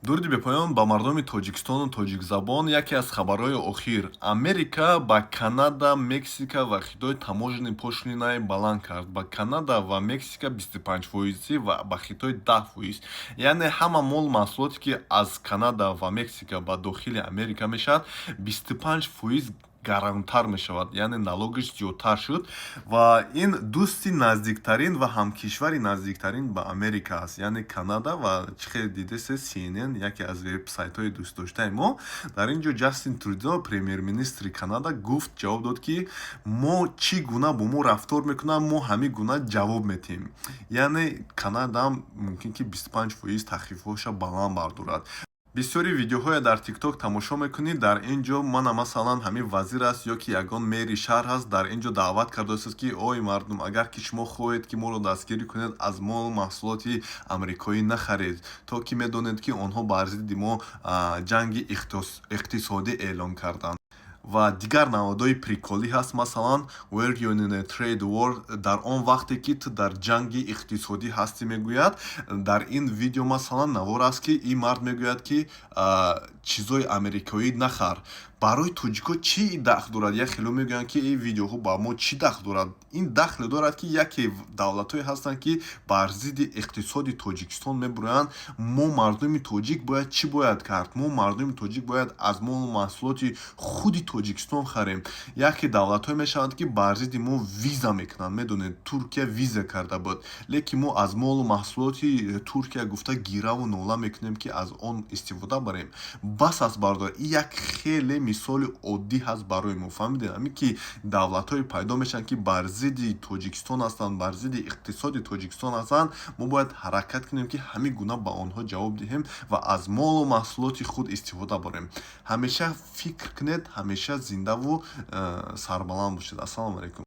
Дуруди бепоён ба мардуми Тоҷикистону тоҷикзабон. Яке аз хабарҳои охир: Америка ба Канада, Мексика ва Хитой таможенни пошлинаи баланд кард. Ба Канада ва Мексика 25% ва ба Хитой 10%. Яъне ҳама мол маҳсулоте, ки аз Канада ва Мексика ба дохили Америка мешавад, 25% гаронтар мешавад, яъне налогиш зиёдтар шуд. Ва ин дӯсти наздиктарин ва ҳамкишвари наздиктарин ба Америка аст, яъне Канада. Ва чӣ хеле дидест, CNN, яке аз вебсайтҳои дӯстдоштаи мо, дар ин ҷо Ҷастин Трюдо, премер-министри Канада, гуфт, ҷавоб дод, ки мо чӣ гуна бо мо рафтор мекунанд, мо ҳамин гуна ҷавоб медиҳем. Яъне Канадаам мумкин ки 25% тахфифҳояша баланд бардорад. бисёри видеоҳоя дар TikTok тамошо мекунед. Дар ин ҷо мана масалан ҳамин вазир аст ё ки ягон мери шаҳр ҳаст, дар ин ҷо даъват кардааст, ки ой мардум, агар ки шумо хоҳед ки моро дастгирӣ кунед, аз мо маҳсулоти амрикоӣ нахаред, то ки медонед ки онҳо бар зидди мо ҷанги иқтисодӣ эълон карданд. Ва дигар намудҳои приколӣ ҳаст, масалан "Were you in a trade war", дар он вақте ки ту дар ҷанги иқтисодӣ ҳастӣ мегӯяд. Дар ин видео масалан навор аст, ки ин мард мегӯяд, ки чизои амрикоӣ нахар. Барои тоҷико чӣ дахл дорад? Як хело мегӯянд, ки ин видеоҳо ба мо чӣ дахл дорад? Ин дахле дорад, ки яке давлатҳое ҳастанд, ки бар зидди иқтисоди Тоҷикистон мебуроянд. Мо мардуми тоҷик бояд чӣ бояд кард? Мо мардуми тоҷик бояд аз молу маҳсулоти худи Тоҷикистон харем. Яке давлатҳое мешаванд, ки бар зидди мо виза мекунанд. Медонед, Туркия виза карда буд, лекин мо аз молу маҳсулоти Туркия гуфта гираву нола мекунем, ки аз он истифода барем. Бас аст бардор. Ин як хеле мисоли оддӣ ҳаст барои мо. Фаҳмидед? Ҳамин ки давлатҳое пайдо мешаванд, ки бар зидди Тоҷикистон ҳастанд, бар зидди иқтисоди Тоҷикистон ҳастанд. Мо бояд ҳаракат кунем, ки ҳамин гуна ба онҳо ҷавоб диҳем ва аз молу маҳсулоти худ истифода барем. Ҳамеша фикр кунед, ҳамеша зиндаву сарбаланд бошед. Ассалому алайкум.